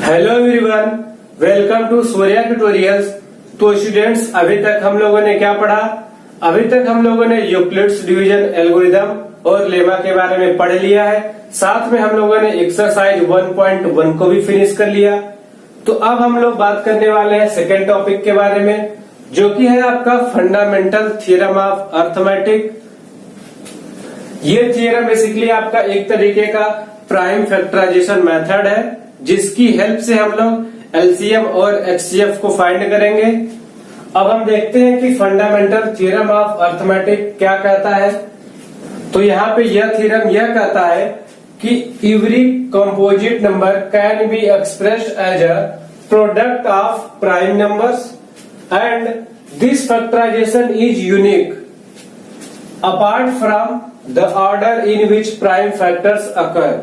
Hello everyone, welcome to Surya tutorials. तो students, अभी तक हम लोगों ने क्या पढ़ा? अभी तक हम लोगों ने यूक्लिड्स डिवीजन एल्गोरिदम और लेमा के बारे में पढ़ लिया है। साथ में हम लोगों ने एक्सरसाइज 1.1 को भी फिनिश कर लिया। तो अब हम लोग बात करने वाले हैं सेकेंड टॉपिक के बारे में, जो कि है आपका फंडामेंटल थ्योरम ऑफ अर्थमेटिक। ये थ्योरम बेसिकली आपका एक तरीके का प्राइम फैक्टराइजेशन मेथड है, जिसकी हेल्प से हम लोग एलसीएम और एचसीएफ को फाइंड करेंगे। अब हम देखते हैं कि फंडामेंटल थ्योरम ऑफ अर्थमेटिक क्या कहता है। तो यहाँ पे यह थ्योरम यह कहता है कि every composite number can be expressed as a product of prime numbers and this factorisation is unique apart from the order in which prime factors occur.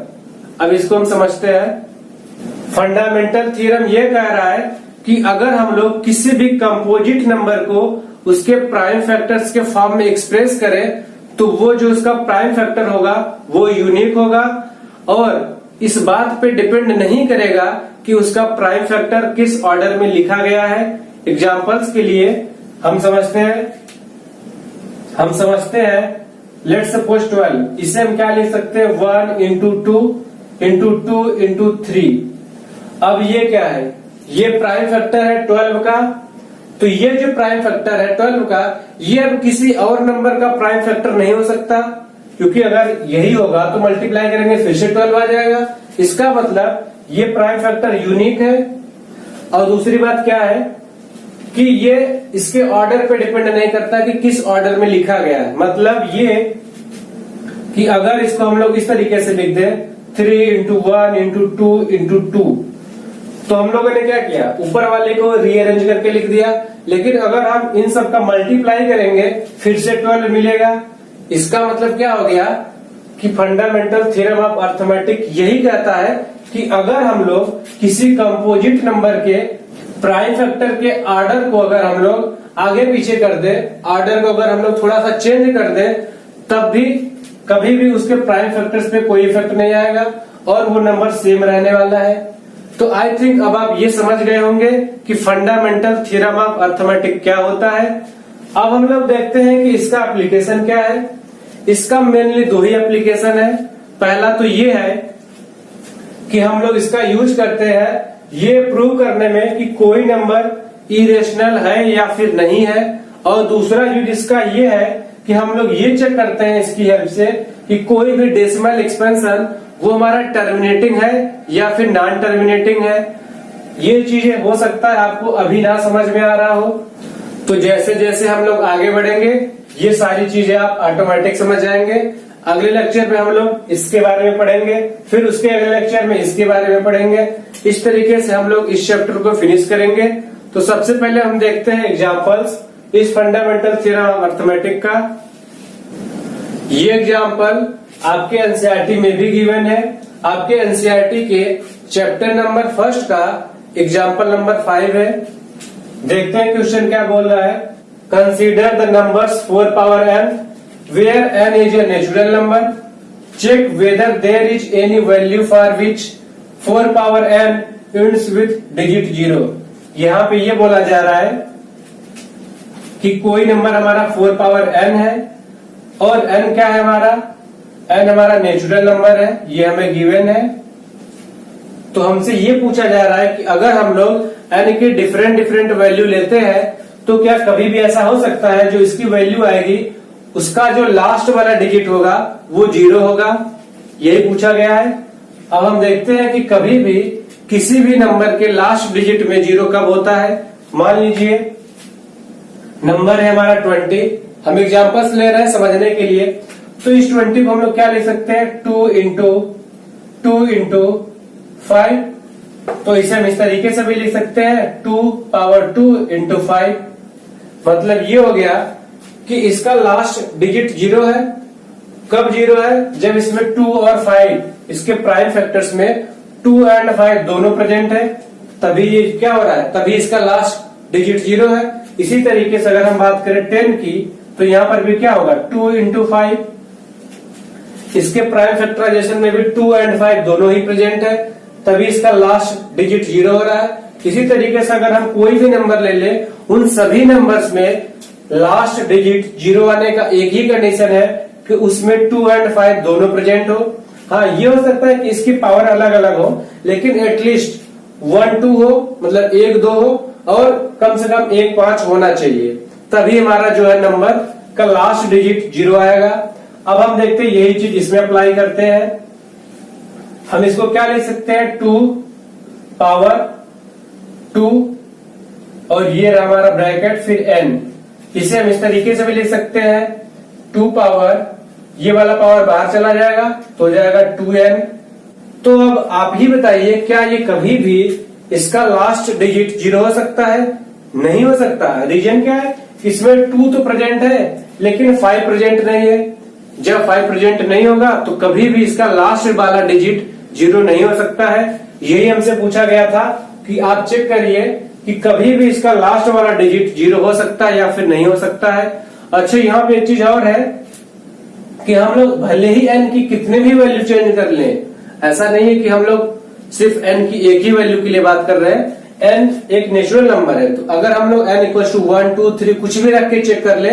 अब इसको हम समझते हैं। फंडामेंटल थ्योरम ये कह रहा है कि अगर हम लोग किसी भी कंपोजिट नंबर को उसके प्राइम फैक्टर्स के फॉर्म में एक्सप्रेस करें, तो वो जो उसका प्राइम फैक्टर होगा वो यूनिक होगा और इस बात पे डिपेंड नहीं करेगा कि उसका प्राइम फैक्टर किस ऑर्डर में लिखा गया है। एग्जांपल्स के लिए हम समझते हैं लेट्स सपोज 12। इसे हम क्या लिख सकते हैं? 1 इंटू 2 इंटू 2 इंटू 3। अब ये क्या है? ये प्राइम फैक्टर है 12 का। तो ये जो प्राइम फैक्टर है 12 का, ये अब किसी और नंबर का प्राइम फैक्टर नहीं हो सकता, क्योंकि अगर यही होगा तो मल्टीप्लाई करेंगे फिर से 12 आ जाएगा। इसका मतलब ये प्राइम फैक्टर यूनिक है। और दूसरी बात क्या है कि ये इसके ऑर्डर पे डिपेंड नहीं करता कि किस ऑर्डर में लिखा गया है। मतलब ये कि अगर इसको हम लोग इस तरीके से लिख दें 3 इंटू 1 इंटू 2 इंटू 2, तो हम लोगों ने क्या किया? ऊपर वाले को रीअरेंज करके लिख दिया। लेकिन अगर हम इन सब का मल्टीप्लाई करेंगे फिर से 12 मिलेगा। इसका मतलब क्या हो गया कि फंडामेंटल थ्योरम ऑफ अर्थमेटिक यही कहता है कि अगर हम लोग किसी कंपोजिट नंबर के प्राइम फैक्टर के ऑर्डर को अगर हम लोग आगे पीछे कर दे, ऑर्डर को अगर हम लोग थोड़ा सा चेंज कर दे, तब भी कभी भी उसके प्राइम फैक्टर्स पे कोई इफेक्ट नहीं आएगा और वो नंबर सेम रहने वाला है। तो आई थिंक अब आप ये समझ गए होंगे कि फंडामेंटल थ्योरम ऑफ अर्थमेटिक क्या होता है। अब हम लोग देखते हैं कि इसका एप्लीकेशन क्या है। इसका मेनली दो ही एप्लीकेशन है। पहला तो ये है कि हम लोग इसका यूज करते हैं ये प्रूव करने में कि कोई नंबर इरेशनल है या फिर नहीं है। और दूसरा यूज इसका ये है कि हम लोग ये चेक करते हैं इसकी हेल्प से कि कोई भी डेसिमल एक्सपेंशन वो हमारा टर्मिनेटिंग है या फिर नॉन टर्मिनेटिंग है। ये चीजें हो सकता है आपको अभी ना समझ में आ रहा हो। तो जैसे जैसे हम लोग आगे बढ़ेंगे ये सारी चीजें आप ऑटोमेटिक समझ जाएंगे। अगले लेक्चर में हम लोग इसके बारे में पढ़ेंगे, फिर उसके अगले लेक्चर में इसके बारे में पढ़ेंगे। इस तरीके से हम लोग इस चैप्टर को फिनिश करेंगे। तो सबसे पहले हम देखते हैं एग्जाम्पल्स इस फंडामेंटल थ्योरम ऑफ अर्थमेटिक का। ये एग्जाम्पल आपके एनसीईआरटी में भी गिवन है। आपके एनसीईआरटी के चैप्टर नंबर 1 का एग्जाम्पल नंबर 5 है। देखते हैं क्वेश्चन क्या बोल रहा है। Consider the numbers 4 power n where n is a natural number. Check whether there is any value for which 4 power n ends with digit 0. यहाँ पे ये बोला जा रहा है कि कोई नंबर हमारा 4 पावर n है और n क्या है हमारा? n हमारा नेचुरल नंबर है, ये हमें गिवन है। तो हमसे ये पूछा जा रहा है कि अगर हम लोग n की डिफरेंट वैल्यू लेते हैं तो क्या कभी भी ऐसा हो सकता है जो इसकी वैल्यू आएगी उसका जो लास्ट वाला डिजिट होगा वो 0 होगा? यही पूछा गया है। अब हम देखते हैं कि कभी भी किसी भी नंबर के लास्ट डिजिट में 0 कब होता है। मान लीजिए नंबर है हमारा 20। हम एग्जाम्पल्स ले रहे हैं समझने के लिए। तो इस 20 को हम लोग क्या लिख सकते हैं? 2 इंटू 5। तो इसे हम इस तरीके से भी लिख सकते हैं 2 पावर 2 इंटू 5। मतलब ये हो गया कि इसका लास्ट डिजिट 0 है। कब 0 है? जब इसमें 2 और 5 इसके प्राइम फैक्टर्स में 2 एंड 5 दोनों प्रेजेंट है, तभी ये क्या हो रहा है? तभी इसका लास्ट डिजिट 0 है। इसी तरीके से अगर हम बात करें 10 की, तो यहां पर भी क्या होगा? 2 इंटू 5। इसके प्राइम फैक्टराइजेशन में भी 2 एंड 5 दोनों ही प्रेजेंट है, तभी इसका लास्ट डिजिट 0 हो रहा है। इसी तरीके से अगर हम कोई भी नंबर ले ले, उन सभी नंबर्स में लास्ट डिजिट 0 आने का एक ही कंडीशन है कि उसमें 2 एंड 5 दोनों प्रेजेंट हो। हाँ, ये हो सकता है कि इसकी पावर अलग अलग हो, लेकिन एटलीस्ट 1 2 हो, मतलब 1 2 हो, और कम से कम 1 5 होना चाहिए, तभी हमारा जो है नंबर का लास्ट डिजिट 0 आएगा। अब हम देखते हैं यही चीज इसमें अप्लाई करते हैं। हम इसको क्या लिख सकते हैं, 2 पावर 2 और ये रहा हमारा ब्रैकेट, फिर n। इसे हम इस तरीके से भी लिख सकते हैं, 2 पावर, ये वाला पावर बाहर चला जाएगा तो हो जाएगा 2n। तो अब आप ही बताइए, क्या ये कभी भी इसका लास्ट डिजिट 0 हो सकता है? नहीं हो सकता। रीजन क्या है, इसमें 2 तो प्रेजेंट है लेकिन 5 प्रेजेंट नहीं है। जब 5 प्रेजेंट नहीं होगा तो कभी भी इसका लास्ट वाला डिजिट 0 नहीं हो सकता है। यही हमसे पूछा गया था कि आप चेक करिए कि कभी भी इसका लास्ट वाला डिजिट 0 हो सकता है या फिर नहीं हो सकता है। अच्छा, यहाँ पे एक चीज और है कि हम लोग भले ही n की कितने भी वैल्यू चेंज कर लें, ऐसा नहीं है कि हम लोग सिर्फ n की एक ही वैल्यू के लिए बात कर रहे हैं। n एक नेचुरल नंबर है, तो अगर हम लोग n इक्वल टू 1 2 3 कुछ भी रख के चेक कर ले,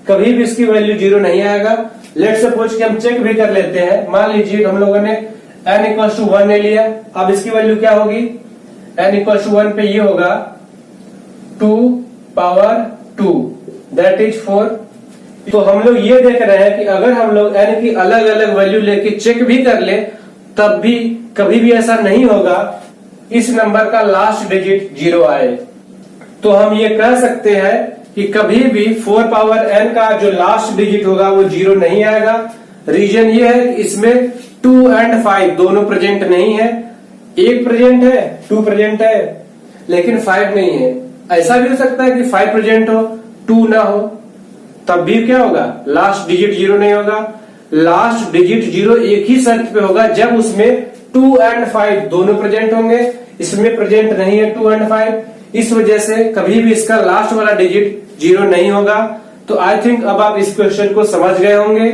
कभी भी इसकी वैल्यू 0 नहीं आएगा। लेट सपोज कि हम चेक भी कर लेते हैं। मान लीजिए हम लोगों ने n इक्वल टू 1 ले लिया, अब इसकी वैल्यू क्या होगी, n इक्वल टू 1 पे ये होगा 2 पावर 2 दैट इज 4। तो हम लोग ये देख रहे हैं कि अगर हम लोग n की अलग अलग वैल्यू लेके चेक भी कर ले, तब भी कभी भी ऐसा नहीं होगा इस नंबर का लास्ट डिजिट 0 आए। तो हम ये कह सकते हैं कि कभी भी 4 पावर n का जो लास्ट डिजिट होगा वो 0 नहीं आएगा। रीजन ये है कि इसमें 2 एंड 5 दोनों प्रेजेंट नहीं है। 1 प्रेजेंट है, 2 प्रेजेंट है, लेकिन 5 नहीं है। ऐसा भी हो सकता है कि 5 प्रेजेंट हो, 2 ना हो, तब भी क्या होगा, लास्ट डिजिट 0 नहीं होगा। लास्ट डिजिट 0 एक ही शर्त पे होगा, जब उसमें 2 एंड 5 दोनों प्रेजेंट होंगे। इसमें प्रेजेंट नहीं है 2 एंड 5, इस वजह से कभी भी इसका लास्ट वाला डिजिट 0 नहीं होगा। तो आई थिंक अब आप इस क्वेश्चन को समझ गए होंगे।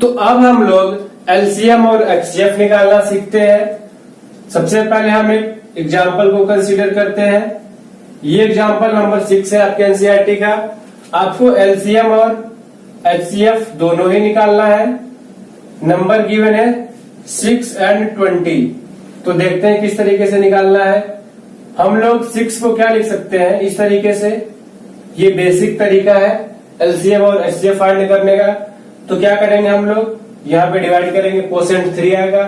तो अब हम लोग एलसीएम और एचसीएफ निकालना सीखते हैं। सबसे पहले हम एक एग्जाम्पल को कंसीडर करते हैं। ये एग्जाम्पल नंबर 6 है आपके एनसीईआरटी का। आपको एलसीएम और एचसीएफ दोनों ही निकालना है। नंबर गिवन है 6 एंड 20। तो देखते हैं किस तरीके से निकालना है। हम लोग 6 को क्या लिख सकते हैं, इस तरीके से। ये बेसिक तरीका है एलसीएम और एचसीएफ फाइंड करने का। तो क्या करेंगे हम लोग, यहाँ पे डिवाइड करेंगे, कोसेंट 3 आएगा।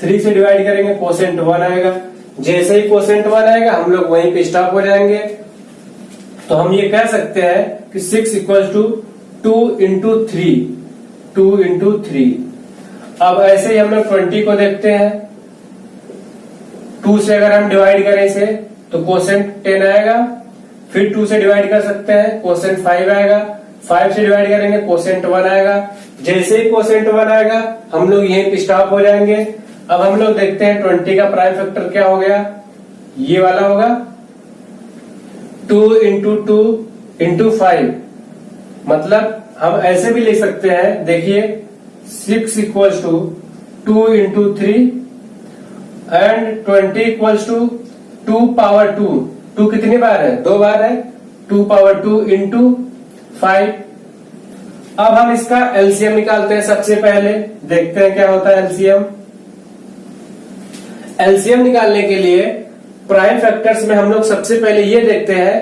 3 से डिवाइड करेंगे, कोसेंट 1 आएगा। जैसे ही कोसेंट 1 आएगा हम लोग वहीं पे स्टॉप हो जाएंगे। तो हम ये कह सकते हैं कि 6 इक्वल टू 2 इंटू 3, 2 इंटू 3। अब ऐसे ही हम लोग 20 को देखते हैं। 2 से अगर हम डिवाइड करें इसे तो कोसेंट 10 आएगा। फिर 2 से डिवाइड कर सकते हैं, कोसेंट 5 आएगा। 5 से डिवाइड करेंगे, कोसेंट 1 आएगा। जैसे ही कोसेंट 1 आएगा हम लोग यहीं पे स्टॉप हो जाएंगे। अब हम लोग देखते हैं 20 का प्राइम फैक्टर क्या हो गया, ये वाला होगा 2 इंटू 2 इंटू 5। मतलब हम ऐसे भी लिख सकते हैं, देखिए 6 equals to 2 into 3 and 20 equals to 2 power 2। 2 कितनी बार है, 2 बार है। 2 पावर 2 इंटू 5। अब हम इसका एलसीएम निकालते हैं। सबसे पहले देखते हैं क्या होता है एलसीएम। एलसीएम निकालने के लिए प्राइम फैक्टर्स में हम लोग सबसे पहले ये देखते हैं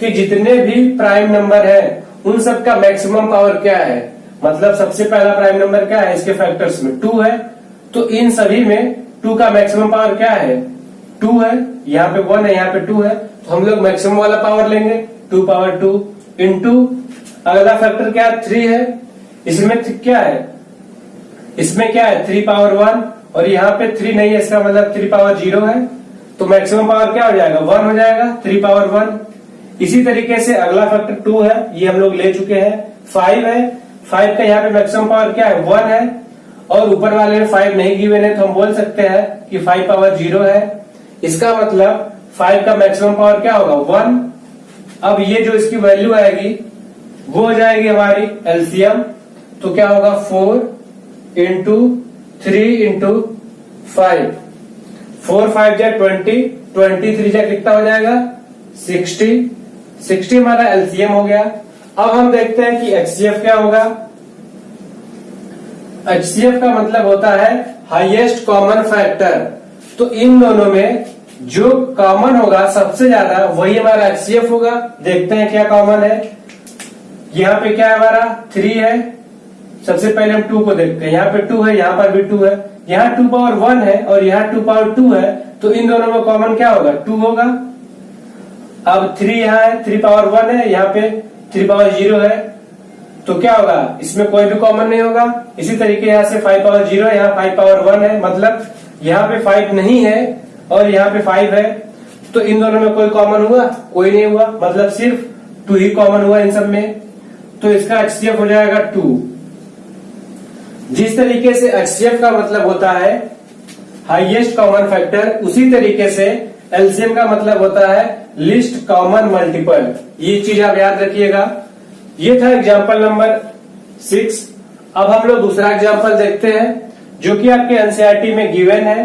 कि जितने भी प्राइम नंबर है उन सब का मैक्सिमम पावर क्या है। मतलब सबसे पहला प्राइम नंबर क्या है, इसके फैक्टर्स में 2 है, तो इन सभी में 2 का मैक्सिमम पावर क्या है, 2 है। यहाँ पे 1 है, यहाँ पे 2 है, तो हम लोग मैक्सिमम वाला पावर लेंगे 2 पावर 2 इंटू अगला फैक्टर क्या है, 3 है। इसमें क्या है, इसमें क्या है 3 पावर 1, और यहाँ पे 3 नहीं है, इसका मतलब 3 पावर 0 है। तो मैक्सिमम पावर क्या हो जाएगा, 1 हो जाएगा, 3 पावर 1। इसी तरीके से अगला फैक्टर 2 है, ये हम लोग ले चुके हैं। 5 है, 5 का यहाँ पे मैक्सिमम पावर क्या है, 1 है, और ऊपर वाले में 5 नहीं गिवन है, तो हम बोल सकते हैं कि 5 पावर 0 है। इसका मतलब 5 का मैक्सिमम पावर क्या होगा, 1। अब ये जो इसकी वैल्यू आएगी वो हो जाएगी हमारी एलसीएम। तो क्या होगा, 4 इंटू 3 इंटू 5। 4 5 जा 20, 23 जा कितना हो जाएगा 60, 60 हमारा एलसीएम हो गया। अब हम देखते हैं कि एचसीएफ क्या होगा। एचसीएफ का मतलब होता है हाईएस्ट कॉमन फैक्टर। तो इन दोनों में जो कॉमन होगा सबसे ज्यादा वही हमारा एचसीएफ होगा। देखते हैं क्या कॉमन है। यहाँ पे क्या है हमारा 3 है। सबसे पहले हम 2 को देखते हैं। यहाँ पे 2 है, यहाँ पर भी 2 है, यहाँ 2 पावर 1 है और यहाँ 2 पावर 2 है। तो इन दोनों में कॉमन क्या होगा 2 होगा। अब 3 यहाँ है, 3 पावर 1 है, यहाँ पे 3 पावर 0 है, तो क्या होगा इसमें कोई भी कॉमन नहीं होगा। इसी तरीके यहाँ से 5 पावर 0 है, यहाँ 5 पावर 1 है, मतलब यहाँ पे 5 नहीं है और यहाँ पे 5 है। तो इन दोनों में कोई कॉमन हुआ, कोई नहीं हुआ, मतलब सिर्फ 2 ही कॉमन हुआ इन सब में। तो इसका एचसीएफ हो जाएगा 2। जिस तरीके से एचसीएफ का मतलब होता है हाईएस्ट कॉमन फैक्टर, उसी तरीके से एलसीएम का मतलब होता है लिस्ट कॉमन मल्टीपल। ये चीज आप याद रखिएगा। ये था एग्जाम्पल नंबर 6। अब हम लोग दूसरा एग्जाम्पल देखते हैं जो कि आपके एनसीईआरटी में गिवन है।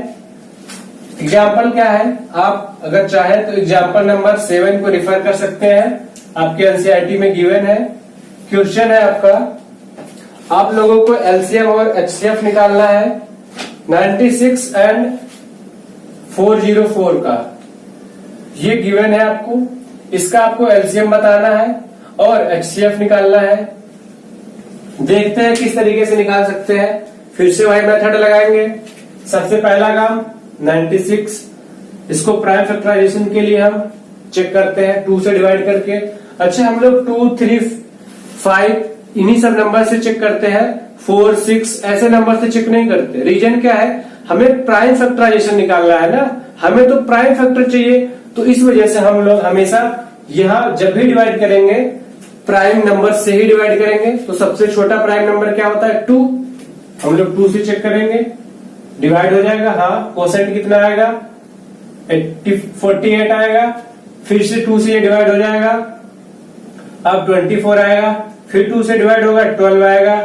एग्जाम्पल क्या है, आप अगर चाहें तो एग्जाम्पल नंबर 7 को रिफर कर सकते हैं, आपके एनसीईआरटी में गिवन है। क्वेश्चन है आपका, आप लोगों को एलसीएम और एचसीएफ निकालना है 96 एंड 404 का। ये गिवन है आपको, इसका आपको एलसीएम बताना है और एचसीएफ निकालना है। देखते हैं किस तरीके से निकाल सकते हैं। फिर से वही मेथड लगाएंगे। सबसे पहला काम 96, इसको प्राइम फैक्टराइजेशन के लिए हम चेक करते हैं 2 से डिवाइड करके। अच्छा, हम लोग 2 3 5 इन्हीं सब नंबर से चेक करते हैं, 4 6 ऐसे नंबर से चेक नहीं करते। रीजन क्या है, हमें प्राइम फैक्टराइजेशन निकालना है ना, हमें तो प्राइम फैक्टर चाहिए। तो इस वजह से हम लोग हमेशा यहाँ जब भी डिवाइड करेंगे प्राइम नंबर से ही डिवाइड करेंगे। तो सबसे छोटा प्राइम नंबर क्या होता है 2, हम लोग 2 से चेक करेंगे, डिवाइड हो जाएगा। हाँ, कोसेंट कितना आएगा 48 आएगा। फिर से 2 से ये डिवाइड हो जाएगा, अब 24 आएगा। फिर 2 से डिवाइड होगा 12 आएगा।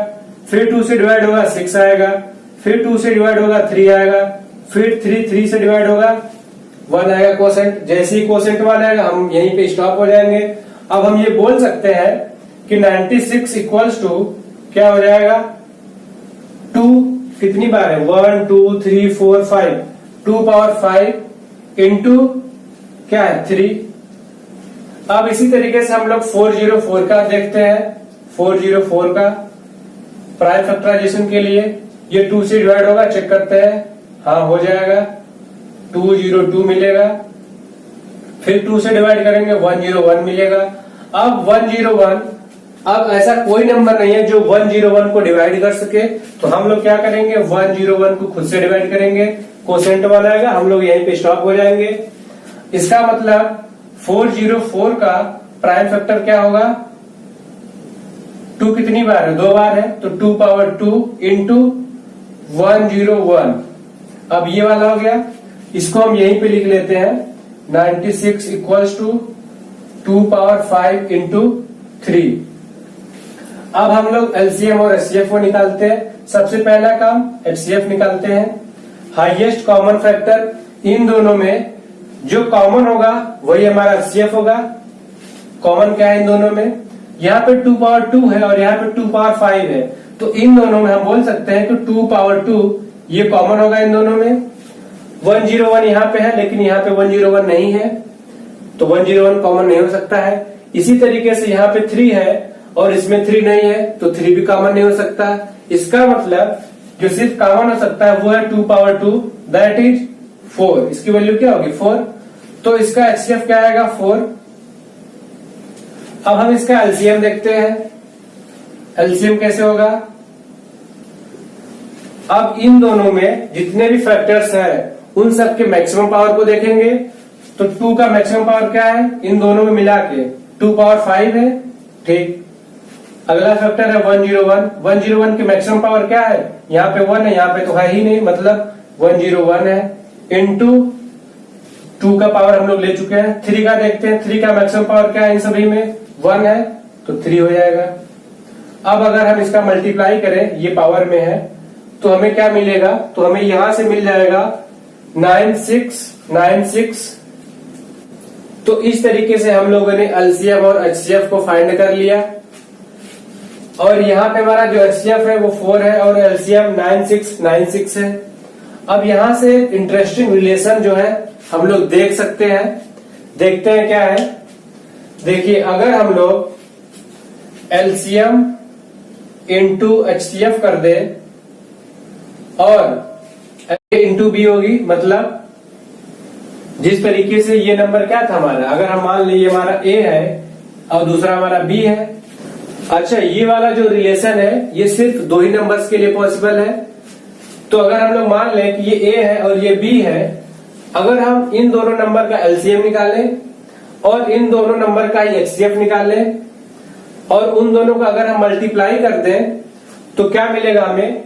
फिर 2 से डिवाइड होगा 6 आएगा। फिर 2 से डिवाइड होगा 3 आएगा। फिर 3 से डिवाइड होगा 1 आएगा कोसेंट। जैसे ही कोसेंट 1 आएगा हम यहीं पे स्टॉप हो जाएंगे। अब हम ये बोल सकते हैं कि 96 इक्वल्स टू क्या हो जाएगा 2 कितनी बार है 1 2 3 4 5, 2 पावर 5 इंटू क्या है 3। अब इसी तरीके से हम लोग 404 का देखते हैं। 404 का प्राइम फैक्टराइजेशन के लिए ये 2 से डिवाइड होगा, चेक करते हैं। हाँ, हो जाएगा 202 मिलेगा। फिर 2 से डिवाइड करेंगे 101 मिलेगा। अब 101, अब ऐसा कोई नंबर नहीं है जो 101 को डिवाइड कर सके, तो हम लोग क्या करेंगे 101 को खुद से डिवाइड करेंगे, कोसेंट 1 आएगा, हम लोग यहीं पे स्टॉप हो जाएंगे। इसका मतलब 404 का प्राइम फैक्टर क्या होगा 2 कितनी बार है 2 बार है, तो 2 पावर 2 इंटू 101। अब ये वाला हो गया, इसको हम यहीं पे लिख लेते हैं 96 इक्वल्स टू 2 पावर 5 इंटू 3। अब हम लोग एलसीएम और एचसीएफ को निकालते हैं। सबसे पहला काम एचसीएफ निकालते हैं। हाईएस्ट कॉमन फैक्टर, इन दोनों में जो कॉमन होगा वही हमारा एचसीएफ होगा। कॉमन क्या है इन दोनों में, यहाँ पे 2 पावर 2 है और यहाँ पे 2 पावर 5 है, तो इन दोनों में हम बोल सकते हैं कि 2 पावर 2 ये कॉमन होगा इन दोनों में। 101 यहाँ पे है लेकिन यहाँ पे 101 नहीं है, तो 101 कॉमन नहीं हो सकता है। इसी तरीके से यहाँ पे 3 है और इसमें 3 नहीं है, तो 3 भी कॉमन नहीं हो सकता। इसका मतलब जो सिर्फ कॉमन हो सकता है वो है 2 पावर 2 दैट इज 4। इसकी वैल्यू क्या होगी 4, तो इसका एचसीएफ क्या आएगा 4। अब हम इसका एलसीएम देखते हैं। एलसीएम कैसे होगा, अब इन दोनों में जितने भी फैक्टर्स हैं उन सब के मैक्सिमम पावर को देखेंगे। तो 2 का मैक्सिमम पावर क्या है इन दोनों में मिला के 2 पावर 5 है, ठीक। अगला फैक्टर है 101। 101 की मैक्सिमम पावर क्या है, यहाँ पे 1 है, यहाँ पे तो है ही नहीं, मतलब 101 है इंटू 2 का पावर हम लोग ले चुके हैं। 3 का देखते हैं, 3 का मैक्सिमम पावर क्या है इन सभी में 1 है, तो 3 हो जाएगा। अब अगर हम इसका मल्टीप्लाई करें, ये पावर में है, तो हमें क्या मिलेगा, तो हमें यहां से मिल जाएगा 9696। तो इस तरीके से हम लोगों ने एलसीएम और एचसीएफ को फाइंड कर लिया। और यहाँ पे हमारा जो एचसीएफ है वो 4 है और एलसीएम 9696 है। अब यहां से इंटरेस्टिंग रिलेशन जो है हम लोग देख सकते हैं। देखते हैं क्या है। देखिए, अगर हम लोग एलसीएम इंटू एचसीएफ कर दे और ए इंटू बी होगी, मतलब जिस तरीके से ये नंबर क्या था हमारा, अगर हम मान लीजिए हमारा ए है और दूसरा हमारा बी है। अच्छा, ये वाला जो रिलेशन है ये सिर्फ दो ही नंबर्स के लिए पॉसिबल है। तो अगर हम लोग मान लें कि ये ए है और ये बी है, अगर हम इन दोनों नंबर का एलसीएम निकालें और इन दोनों नंबर का एचसीएफ निकालें और उन दोनों का अगर हम मल्टीप्लाई कर दें तो क्या मिलेगा हमें,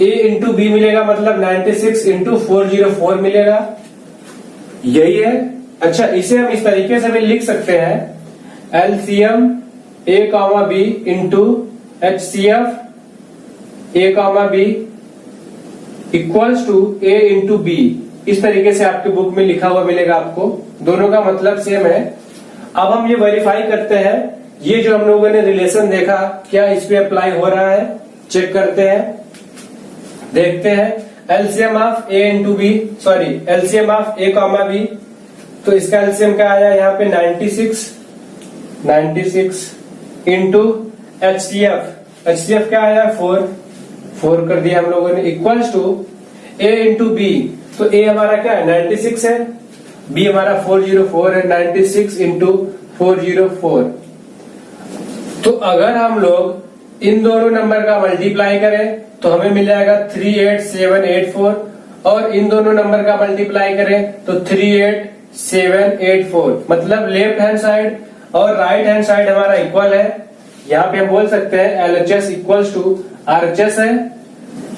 ए इंटू बी मिलेगा, मतलब 96 इंटू 404 मिलेगा। यही है। अच्छा, इसे हम इस तरीके से भी लिख सकते हैं, LCM a comma b into HCF a comma b equals to a into b. इस तरीके से आपके बुक में लिखा हुआ मिलेगा आपको। दोनों का मतलब सेम है। अब हम ये वेरीफाई करते हैं, ये जो हम लोगों ने रिलेशन देखा क्या इस पे अप्लाई हो रहा है, चेक करते हैं। देखते हैं LCM of a into b, sorry LCM of a comma b. तो इसका एलसीएम क्या आया यहाँ पे 96 इंटू एचसीएफ क्या आया 4 कर दिया हम लोगों ने, equals to a into b. तो ए हमारा क्या है 96 है, बी हमारा 404 है, 96 इंटू 404। तो अगर हम लोग इन दोनों नंबर का मल्टीप्लाई करें तो हमें मिल जाएगा 38784 और इन दोनों नंबर का मल्टीप्लाई करें तो 38784। मतलब लेफ्ट हैंड साइड और राइट हैंड साइड हमारा इक्वल है। यहाँ पे हम बोल सकते हैं LHS इक्वल्स टू RHS है।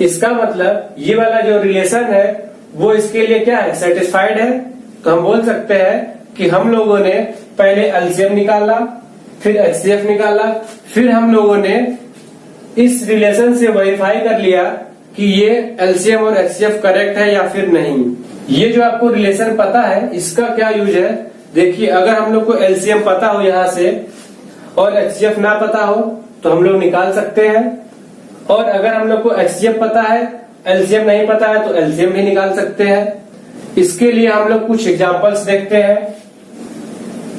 इसका मतलब ये वाला जो रिलेशन है वो इसके लिए क्या है, सेटिस्फाइड है। तो हम बोल सकते हैं कि हम लोगों ने पहले एलसीएम निकाला, फिर एचसीएफ निकाला, फिर हम लोगों ने इस रिलेशन से वेरीफाई कर लिया कि ये एलसीएम और एचसीएफ करेक्ट है या फिर नहीं। ये जो आपको रिलेशन पता है इसका क्या यूज है, देखिए अगर हम लोग को एलसीएम पता हो यहाँ से और एचसीएफ ना पता हो तो हम लोग निकाल सकते हैं, और अगर हम लोग को एचसीएफ पता है एलसीएम नहीं पता है तो एलसीएम भी निकाल सकते हैं। इसके लिए हम लोग कुछ एग्जांपल्स देखते हैं।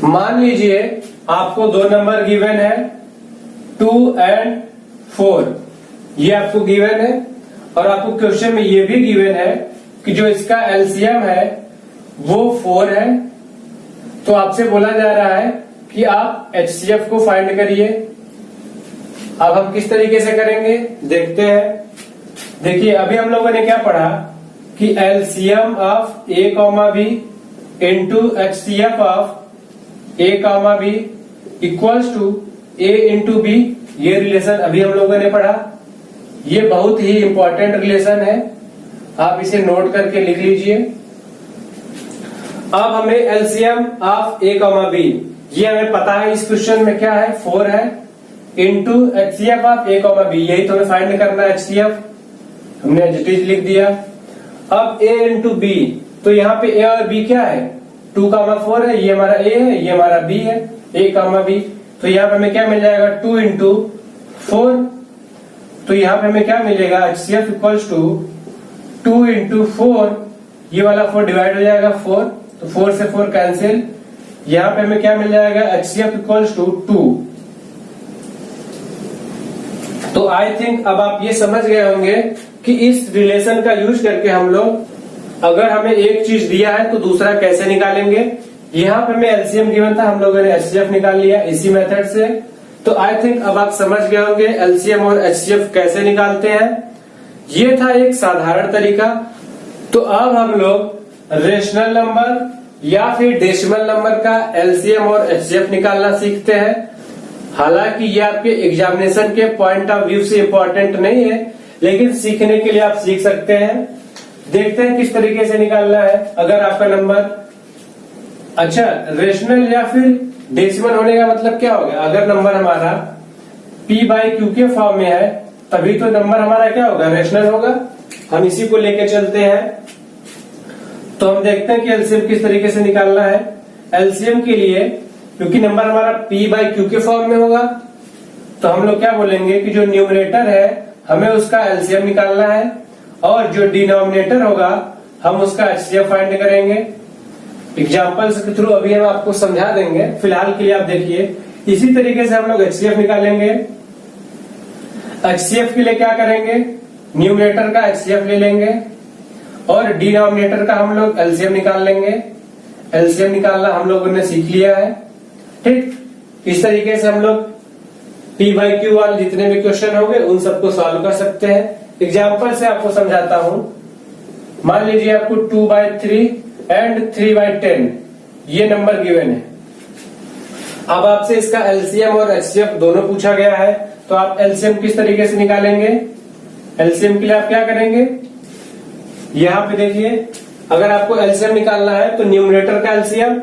मान लीजिए आपको दो नंबर गिवन है 2 and 4, ये आपको गिवन है और आपको क्वेश्चन में ये भी गिवन है कि जो इसका एलसीएम है वो 4 है। तो आपसे बोला जा रहा है कि आप एचसीएफ को फाइंड करिए। अब हम किस तरीके से करेंगे देखते हैं। देखिए अभी हम लोगों ने क्या पढ़ा कि LCM of a comma b into HCF of a comma b equals to a into b. ये रिलेशन अभी हम लोगों ने पढ़ा। ये बहुत ही इंपॉर्टेंट रिलेशन है, आप इसे नोट करके लिख लीजिए। अब हमें LCM of a comma b, ये हमें पता है इस क्वेश्चन में क्या है 4 है, into HCF of a comma b, यही तो हमें फाइंड करना है एचसीएफ, हमने एज इट इज लिख दिया। अब ए इंटू बी, तो यहाँ पे ए और बी क्या है 2,4 है, ये हमारा ए है, ये हमारा बी है, ए कामा बी। तो यहाँ पे हमें क्या मिल जाएगा 2 इंटू 4। तो यहाँ पे हमें क्या मिलेगा एचसीएफ इक्वल्स टू 2 इंटू 4, ये वाला 4 डिवाइड हो जाएगा 4, तो 4 से 4 कैंसिल। यहाँ पे हमें क्या मिल जाएगा एचसीएफ इक्वल्स टू 2। तो आई थिंक अब आप ये समझ गए होंगे कि इस रिलेशन का यूज करके हम लोग अगर हमें एक चीज दिया है तो दूसरा कैसे निकालेंगे। यहाँ पे हमें एलसीएम गिवन था, हम लोगों ने एचसीएफ निकाल लिया इसी मेथड से। तो आई थिंक अब आप समझ गए होंगे एलसीएम और एचसीएफ कैसे निकालते हैं। ये था एक साधारण तरीका। तो अब हम लोग रेशनल नंबर या फिर डेसिमल नंबर का एलसीएम और एचसीएफ निकालना सीखते हैं। हालांकि ये आपके एग्जामिनेशन के पॉइंट ऑफ व्यू से इम्पोर्टेंट नहीं है, लेकिन सीखने के लिए आप सीख सकते हैं। देखते हैं किस तरीके से निकालना है। अगर आपका नंबर अच्छा रेशनल या फिर डेसिमल होने का मतलब क्या हो गया, अगर नंबर हमारा p/q के फॉर्म में है तभी तो नंबर हमारा क्या होगा रेशनल होगा। हम इसी को लेके चलते हैं। तो हम देखते हैं कि एलसीएम किस तरीके से निकालना है। एलसीएम के लिए क्योंकि नंबर हमारा p/q के फॉर्म में होगा, तो हम लोग क्या बोलेंगे कि जो न्यूमरेटर है हमें उसका एलसीएम निकालना है और जो डिनोमिनेटर होगा हम उसका एचसीएफ फाइंड करेंगे। एग्जांपल्स के थ्रू अभी हम आपको समझा देंगे, फिलहाल के लिए आप देखिए। इसी तरीके से हम लोग एचसीएफ निकालेंगे। एचसीएफ के लिए क्या करेंगे, न्यूमरेटर का एचसीएफ ले लेंगे और डिनोमिनेटर का हम लोग एलसीएम निकाल लेंगे। एलसीएम निकालना हम लोगों ने सीख लिया है, ठीक। इस तरीके से हम लोग p/q वाले जितने भी क्वेश्चन होंगे उन सबको सॉल्व कर सकते हैं। एग्जाम्पल से आपको समझाता हूं। मान लीजिए आपको 2/3 एंड 3/10 ये नंबर गिवन है। अब आपसे इसका एलसीएम और एचसीएफ दोनों पूछा गया है, तो आप एलसीएम किस तरीके से निकालेंगे। एलसीएम के लिए आप क्या करेंगे, यहां पे देखिए, अगर आपको एलसीएम निकालना है तो न्यूमरेटर का एलसीएम,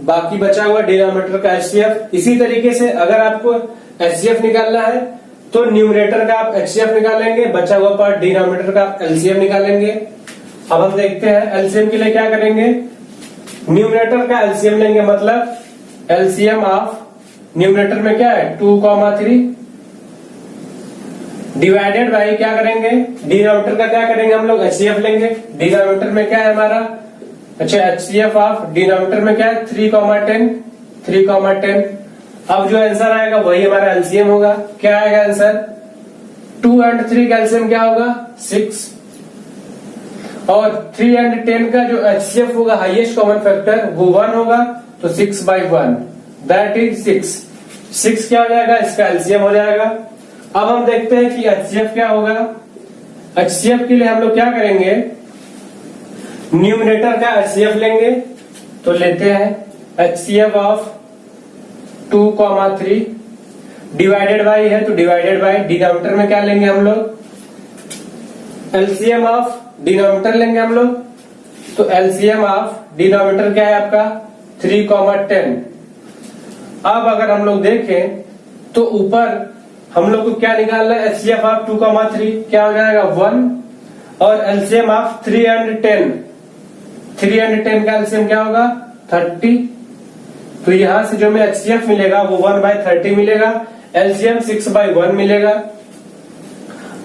बाकी बचा हुआ डिनोमिनेटर का एचसीएफ। इसी तरीके से अगर आपको एचसीएफ निकालना है तो न्यूमरेटर का आप एचसीएफ निकालेंगे, बचा हुआ पार्ट डिनोमिनेटर का आप एलसीएम निकालेंगे। अब हम देखते हैं एलसीएम के लिए क्या करेंगे, न्यूमरेटर का एलसीएम लेंगे, मतलब एलसीएम ऑफ न्यूमरेटर में क्या है 2,3 डिवाइडेड बाई क्या करेंगे, डिनोमिनेटर का क्या करेंगे हम लोग एचसीएफ लेंगे। डिनोमिनेटर में क्या है हमारा, अच्छा एचसीएफ ऑफ डिनोमिनेटर में क्या है 3,10। अब जो आंसर आएगा वही हमारा एलसीएम होगा। क्या आएगा आंसर, 2 और 3 का एलसीएम क्या होगा 6, और 3 और 10 का जो एचसीएफ होगा हाईएस्ट कॉमन फैक्टर वो 1 होगा, तो 6/1 दैट इज 6 क्या हो जाएगा, इसका एलसीएम हो जाएगा। अब हम देखते हैं कि एचसीएफ क्या होगा। एचसीएफ के लिए हम लोग क्या करेंगे, न्यूमरेटर का एचसीएफ लेंगे, तो लेते हैं एचसीएफ ऑफ 2,3 डिवाइडेड बाई है तो डिवाइडेड बाई, डिनोमिनेटर में क्या लेंगे हम लोग एलसीएम ऑफ डिनोमिनेटर लेंगे हम लोग, तो एलसीएम ऑफ डिनोमिनेटर क्या है आपका 3,10। अब अगर हम लोग देखें तो ऊपर हम लोग को क्या निकालना है, एचसीएफ ऑफ 2,3 क्या हो जाएगा 1, और एलसीएम ऑफ 3 और 10 का एलसीएम क्या होगा 30। तो यहां से जो हमें एचसीएफ मिलेगा वो 1/30 मिलेगा, एलसीएम 6/1 मिलेगा।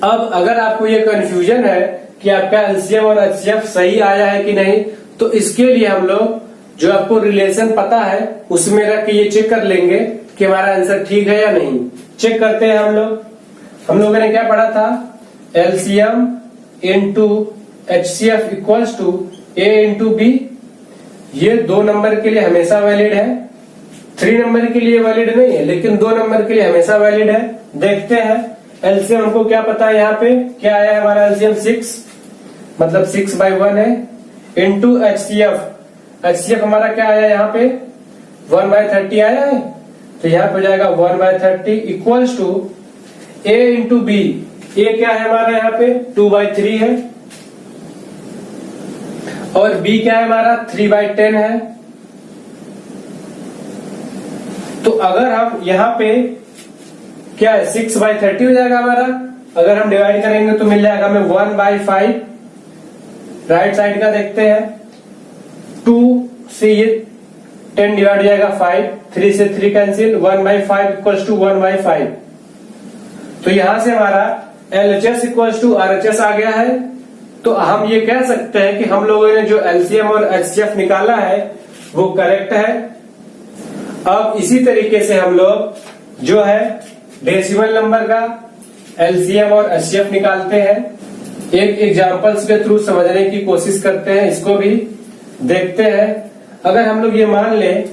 अब अगर आपको ये कंफ्यूजन है कि आपका एलसीएम और एचसीएफ सही आया है कि नहीं, तो इसके लिए हम लोग जो आपको रिलेशन पता है उसमें रख के ये चेक कर लेंगे कि हमारा आंसर ठीक है या नहीं। चेक करते हैं हम लोगों ने क्या पढ़ा था, LCM into HCF equals to a into b. ये 2 नंबर के लिए हमेशा वैलिड है, 3 नंबर के लिए वैलिड नहीं है, लेकिन 2 नंबर के लिए हमेशा वैलिड है। देखते हैं एलसीएम हमको क्या पता है, यहाँ पे क्या आया है हमारा एलसीएम 6, मतलब 6/1 है, इंटू एचसीएफ। एचसीएफ हमारा क्या आया यहाँ पे 1/30 आया है, तो यहाँ पे हो जाएगा 1/30 equals to a into b. A क्या है हमारा यहाँ पे 2/3 है, और बी क्या है हमारा 3/10 है। तो अगर हम यहाँ पे क्या है 6/30 हो जाएगा हमारा, अगर हम डिवाइड करेंगे तो मिल जाएगा हमें 1/5। राइट साइड का देखते हैं, 2 से ये 10 डिवाइड हो जाएगा 5, 3 से 3 कैंसिल, 1/5 इक्वल्स टू 1/5। तो यहां से हमारा LHS इक्वल्स टू RHS आ गया है। तो हम ये कह सकते हैं कि हम लोगों ने जो एलसीएम और एचसीएफ निकाला है वो करेक्ट है। अब इसी तरीके से हम लोग जो है डेसिमल नंबर का एलसीएम और एचसीएफ निकालते हैं। एक एग्जांपल्स के थ्रू समझने की कोशिश करते हैं, इसको भी देखते हैं। अगर हम लोग ये मान लें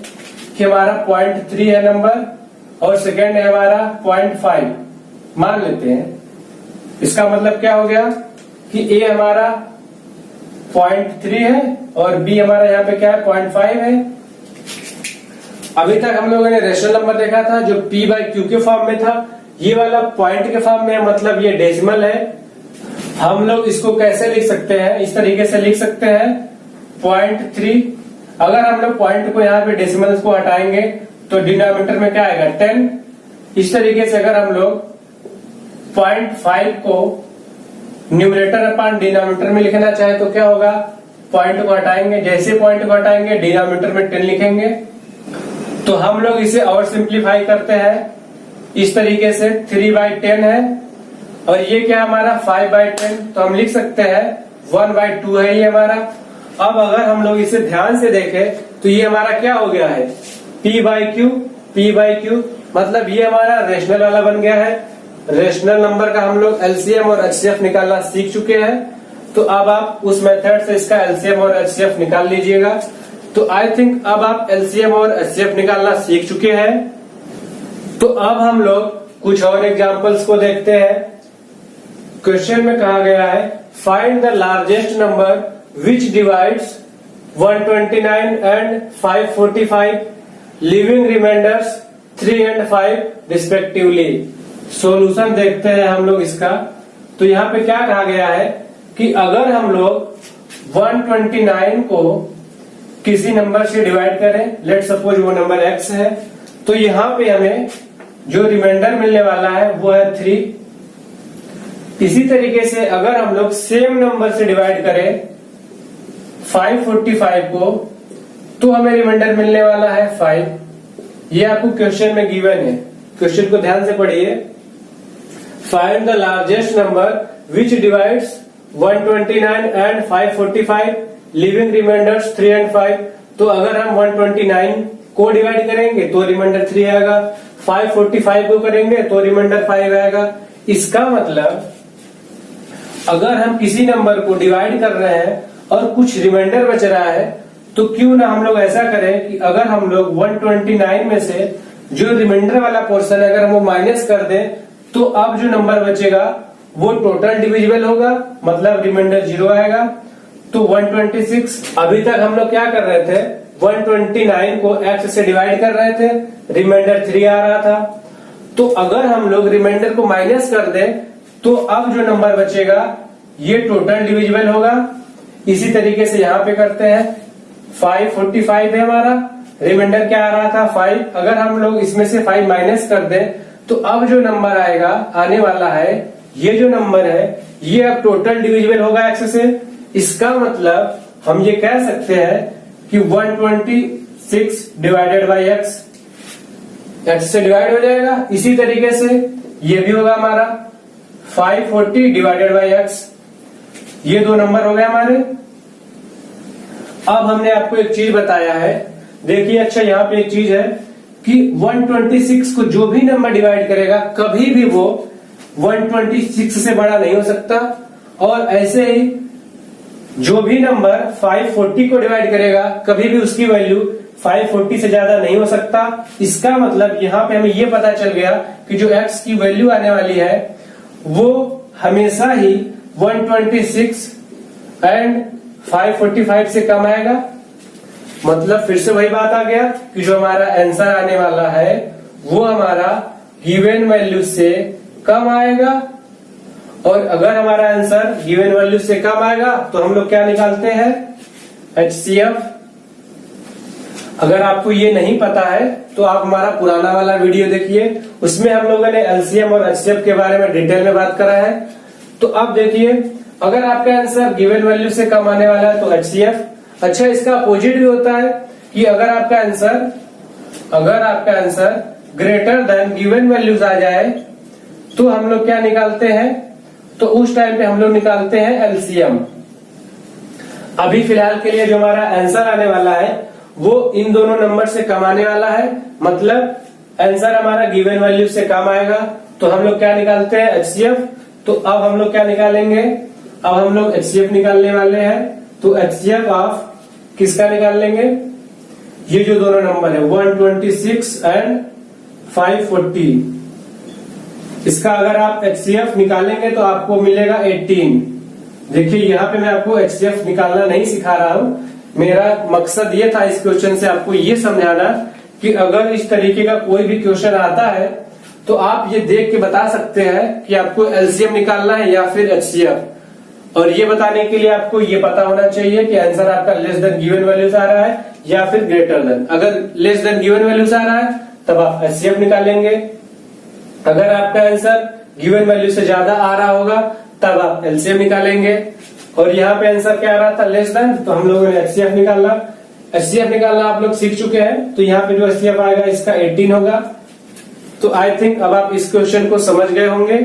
कि हमारा 0.3 है नंबर और सेकेंड है हमारा 0.5 मान लेते हैं, इसका मतलब क्या हो गया कि ए हमारा 0.3 है और बी हमारा यहाँ पे क्या है 0.5 है। अभी तक हम लोगों ने रेशनल नंबर देखा था जो p/q के फॉर्म में था, ये वाला पॉइंट के फॉर्म में है, मतलब ये डेसिमल है। हम लोग इसको कैसे लिख सकते हैं, इस तरीके से लिख सकते हैं 0.3। अगर हम लोग पॉइंट को यहाँ पे डेसिमल्स को हटाएंगे तो डिनोमिनेटर में क्या आएगा 10। इस तरीके से अगर हम लोग 0.5 को न्यूमरेटर अपॉन डिनोमिनेटर में लिखना चाहे तो क्या होगा पॉइंट को हटाएंगे, जैसे पॉइंट को हटाएंगे डिनोमिनेटर में 10 लिखेंगे। तो हम लोग इसे और सिंप्लीफाई करते हैं इस तरीके से, 3/10 है और ये क्या हमारा 5/10, तो हम लिख सकते हैं 1/2 है ये हमारा। अब अगर हम लोग इसे ध्यान से देखें तो ये हमारा क्या हो गया है, p/q, मतलब ये हमारा रेशनल वाला बन गया है। रेशनल नंबर का हम लोग एलसीएम और एचसीएफ निकालना सीख चुके हैं, तो अब आप उस मेथड से इसका एलसीएम और एचसीएफ निकाल लीजिएगा। तो आई थिंक अब आप एलसीएम और एचसीएफ निकालना सीख चुके हैं। तो अब हम लोग कुछ और एग्जांपल्स को देखते हैं। क्वेश्चन में कहा गया है find the largest number which divides 129 and 545 leaving remainders 3 and 5 respectively. Solution देखते हैं हम लोग इसका। तो यहाँ पे क्या कहा गया है कि अगर हम लोग 129 को किसी नंबर से डिवाइड करें, लेट सपोज वो नंबर x है, तो यहाँ पे हमें जो रिमाइंडर मिलने वाला है वो है 3। इसी तरीके से अगर हम लोग सेम नंबर से डिवाइड करें 545 को, तो हमें रिमाइंडर मिलने वाला है 5। ये आपको क्वेश्चन में गिवन है, क्वेश्चन को ध्यान से पढ़िए। Find the largest number which divides 129 and 545 leaving remainders 3 and 5। तो अगर हम 129 को डिवाइड करेंगे तो रिमाइंडर 3 आएगा, 545 को करेंगे तो रिमाइंडर 5 आएगा। इसका मतलब अगर हम किसी नंबर को डिवाइड कर रहे हैं और कुछ रिमाइंडर बच रहा है, तो क्यों ना हम लोग ऐसा करें कि अगर हम लोग 129 में से जो रिमाइंडर वाला पोर्शन है अगर हम वो माइनस कर दें, तो अब जो नंबर बचेगा वो टोटल डिविजिबल होगा, मतलब रिमाइंडर 0 आएगा। तो 126 अभी तक हम लोग क्या कर रहे थे, 129 को x से डिवाइड कर रहे थे, रिमाइंडर 3 आ रहा था। तो अगर हम लोग रिमाइंडर को माइनस कर दें तो अब जो नंबर बचेगा ये टोटल डिविजिबल होगा। इसी तरीके से यहाँ पे करते हैं, 545 है हमारा, रिमाइंडर क्या आ रहा था 5। अगर हम लोग इसमें से 5 माइनस कर दें तो अब जो नंबर आएगा आने वाला है, ये जो नंबर है ये अब टोटल डिविजिबल होगा x से। इसका मतलब हम ये कह सकते हैं कि 126 डिवाइडेड बाई x, x से डिवाइड हो जाएगा। इसी तरीके से ये भी होगा हमारा 540 डिवाइडेड बाई x, ये दो नंबर हो गए हमारे। अब हमने आपको एक चीज बताया है, देखिए अच्छा यहाँ पे एक चीज है कि 126 को जो भी नंबर डिवाइड करेगा कभी भी वो 126 से बड़ा नहीं हो सकता, और ऐसे ही जो भी नंबर 540 को डिवाइड करेगा कभी भी उसकी वैल्यू 540 से ज्यादा नहीं हो सकता। इसका मतलब यहाँ पे हमें ये पता चल गया कि जो x की वैल्यू आने वाली है वो हमेशा ही 126 एंड 545 से कम आएगा। मतलब फिर से वही बात आ गया कि जो हमारा आंसर आने वाला है वो हमारा गिवन वैल्यू से कम आएगा, और अगर हमारा आंसर गिवन वैल्यू से कम आएगा तो हम लोग क्या निकालते हैं, HCF। अगर आपको ये नहीं पता है तो आप हमारा पुराना वाला वीडियो देखिए, उसमें हम लोगों ने LCM और HCF के बारे में डिटेल में बात करा है। तो अब देखिए अगर आपका आंसर गिवन वैल्यू से कम आने वाला है तो HCF। अच्छा, इसका अपोजिट भी होता है कि अगर आपका answer greater than given values आ जाए तो हम लोग क्या निकालते हैं, तो उस टाइम पे हम लोग निकालते हैं LCM। अभी फिलहाल के लिए जो हमारा आंसर आने वाला है वो इन दोनों नंबर से कम आने वाला है, मतलब आंसर हमारा गिवन वैल्यू से कम आएगा तो हम लोग क्या निकालते हैं, HCF। तो अब हम लोग क्या निकालेंगे, अब हम लोग HCF निकालने वाले हैं। तो HCF ऑफ किसका निकाल लेंगे, ये जो दोनों नंबर है 126 एंड 540, इसका अगर आप HCF निकालेंगे तो आपको मिलेगा 18। देखिए यहाँ पे मैं आपको HCF निकालना नहीं सिखा रहा हूं, मेरा मकसद ये था इस क्वेश्चन से आपको ये समझाना कि अगर इस तरीके का कोई भी क्वेश्चन आता है तो आप ये देख के बता सकते हैं कि आपको LCM निकालना है या फिर HCF। और ये बताने के लिए आपको ये पता होना चाहिए कि आंसर आपका लेस देन गिवन वैल्यूज आ रहा है या फिर ग्रेटर देन। अगर लेस देन गिवन वैल्यूज आ रहा है तब आप HCF निकालेंगे, अगर आपका आंसर गिवन वैल्यू से ज्यादा आ रहा होगा तब आप LCM निकालेंगे। और यहाँ पे आंसर क्या आ रहा था, लेस देन, तो हम लोगों ने एचसीएफ निकाला। एचसीएफ निकालना आप लोग सीख चुके हैं, तो यहाँ पे जो एचसीएफ आएगा इसका 18 होगा। तो आई थिंक अब आप इस क्वेश्चन को समझ गए होंगे।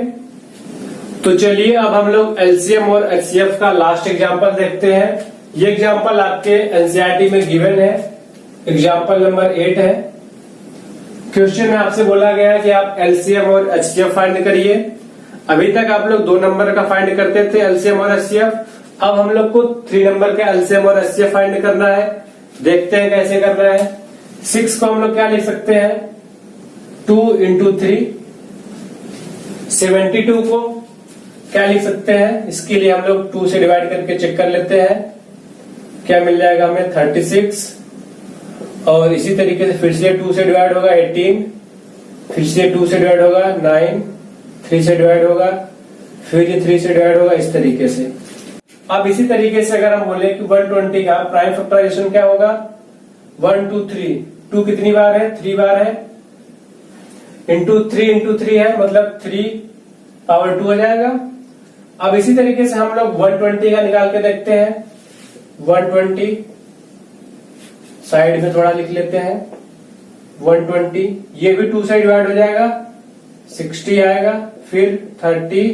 तो चलिए अब हम लोग एलसीएम और एचसीएफ का लास्ट एग्जांपल देखते हैं। ये एग्जांपल आपके एनसीईआरटी में गिवन है, एग्जांपल नंबर 8 है। क्वेश्चन में आपसे बोला गया है कि आप एलसीएम और एचसीएफ फाइंड करिए। अभी तक आप लोग 2 नंबर का फाइंड करते थे, एलसीएम और एचसीएफ। अब हम लोग को 3 नंबर का एलसीएम और एचसीएफ फाइंड करना है। देखते हैं कैसे करना है। 6 को हम लोग क्या लिख सकते हैं, 2 into 3। 72 को क्या लिख सकते हैं, इसके लिए हम लोग 2 से डिवाइड करके चेक कर लेते हैं, क्या मिल जाएगा हमें, 36। और इसी तरीके से फिर से 2 से डिवाइड होगा 18, फिर से 2 से डिवाइड होगा 9, 3 से डिवाइड होगा, फिर ये 3 से डिवाइड होगा, इस तरीके से। अब इसी तरीके से अगर हम बोले कि 120 का प्राइम फैक्टराइजेशन क्या होगा, 1 2 3, 2 कितनी बार है, 3 बार है, इंटू 3 है, मतलब 3 पावर 2 हो जाएगा। अब इसी तरीके से हम लोग 120 का निकाल के देखते हैं। 120 साइड में थोड़ा लिख लेते हैं, 120, ये भी 2 से डिवाइड हो जाएगा, 60 आएगा, फिर 30,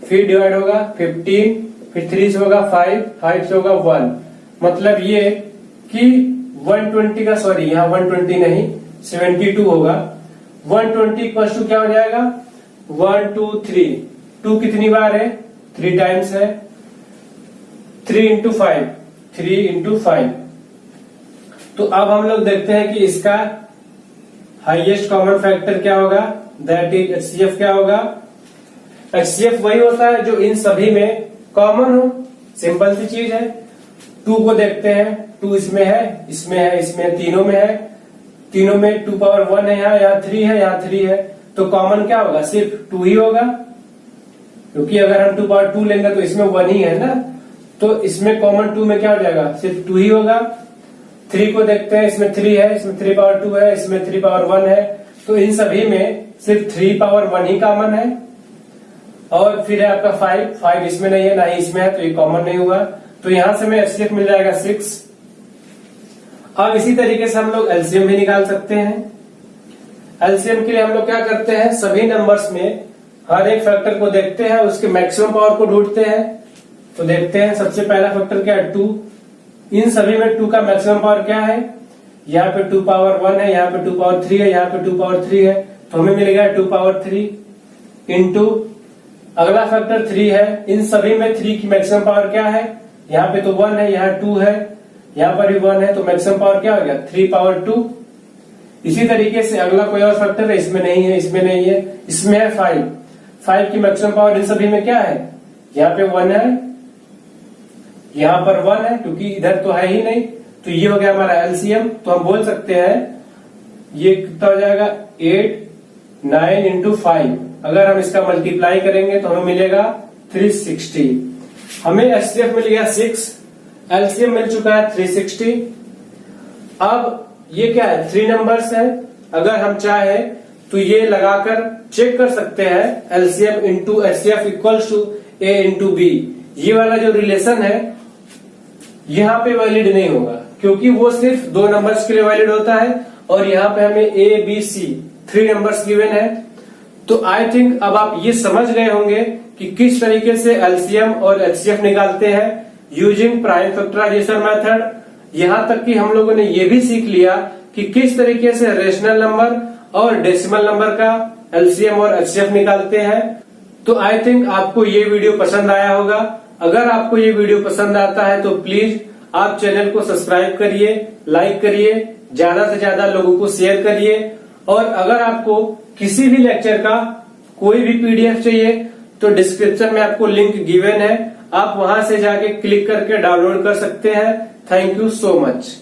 फिर डिवाइड होगा 15, फिर 3 से होगा 5, 5 से होगा 1। मतलब ये कि 120 का, सॉरी यहाँ 120 नहीं 72 होगा। 120 इक्वल्स टू क्या हो जाएगा, 1 2 3, 2 कितनी बार है, 3 टाइम्स है, 3 into 5, 3 into 5। तो अब हम लोग देखते हैं कि इसका हाईएस्ट कॉमन फैक्टर क्या होगा, दैट इज एचसीएफ क्या होगा। एचसीएफ वही होता है जो इन सभी में कॉमन हो, सिंपल सी चीज है। 2 को देखते हैं, 2 इसमें है, इसमें है, इसमें है, तीनों में है, तीनों में 2 पावर 1 है, यहाँ 3 है, यहाँ 3 है, तो कॉमन क्या होगा, सिर्फ 2 ही होगा, क्योंकि अगर हम 2 पावर 2 लेंगे तो इसमें 1 ही है ना, तो इसमें कॉमन 2 में क्या हो जाएगा, सिर्फ 2 ही होगा। 3 को देखते हैं, इसमें 3 है, इसमें 3 पावर 2 है, इसमें 3 पावर 1 है, तो इन सभी में सिर्फ 3 पावर 1 ही कॉमन है। और फिर है आपका 5 इसमें नहीं है, ना ही इसमें है, तो ये कॉमन नहीं हुआ, तो यहां से हमें एचसीएफ मिल जाएगा 6। अब इसी तरीके से हम लोग एलसीएम भी निकाल सकते हैं। एलसीएम के लिए हम लोग क्या करते हैं, सभी नंबर्स में हर एक फैक्टर को देखते हैं, उसके मैक्सिमम पावर को ढूंढते हैं। तो देखते हैं सबसे पहला फैक्टर क्या है, 2। इन सभी में 2 का मैक्सिमम पावर क्या है, यहाँ पे 2 पावर 1 है, यहाँ पे 2 पावर 3 है, यहाँ पे 2 पावर 3 है, तो हमें मिलेगा 2 पावर 3 इंटू अगला फैक्टर 3 है। इन सभी में 3 की मैक्सिमम पावर क्या है, यहाँ पे तो 1 है, यहाँ 2 है, यहाँ पर भी 1 है, तो मैक्सिमम पावर क्या हो गया, 3 पावर 2। इसी तरीके से अगला कोई और फैक्टर है, इसमें नहीं है, इसमें नहीं है, इसमें है 5 की मैक्सिमम पावर इन सभी में क्या है, यहाँ पे 1 है, यहाँ पर 1 है, क्योंकि इधर तो है ही नहीं, तो ये हो गया हमारा एलसीएम। तो हम बोल सकते हैं ये कितना हो जाएगा, 8 9 into 5। अगर हम इसका मल्टीप्लाई करेंगे तो हमें मिलेगा 360। हमें एचसीएफ मिल गया 6, एलसीएम मिल चुका है 360। अब ये क्या है, 3 नंबर्स है, अगर हम चाहे तो ये लगाकर चेक कर सकते हैं, LCM into HCF equals to a into b. ये वाला जो रिलेशन है यहाँ पे वैलिड नहीं होगा, क्योंकि वो सिर्फ 2 नंबर्स के लिए वैलिड होता है, और यहाँ पे हमें a b c 3 numbers given है। तो आई थिंक अब आप ये समझ गए होंगे कि किस तरीके से एलसीएम और एचसीएफ निकालते हैं यूजिंग प्राइम फैक्टराइजेशन मेथड। यहाँ तक कि हम लोगों ने ये भी सीख लिया कि किस तरीके से रेशनल नंबर और डेसिमल नंबर का एलसीएम और एचसीएफ निकालते हैं। तो आई थिंक आपको ये वीडियो पसंद आया होगा। अगर आपको ये वीडियो पसंद आता है तो प्लीज आप चैनल को सब्सक्राइब करिए, लाइक करिए, ज्यादा से ज्यादा लोगों को शेयर करिए। और अगर आपको किसी भी लेक्चर का कोई भी पीडीएफ चाहिए तो डिस्क्रिप्शन में आपको लिंक गिवन है, आप वहां से जाके क्लिक करके डाउनलोड कर सकते हैं। Thank you so much.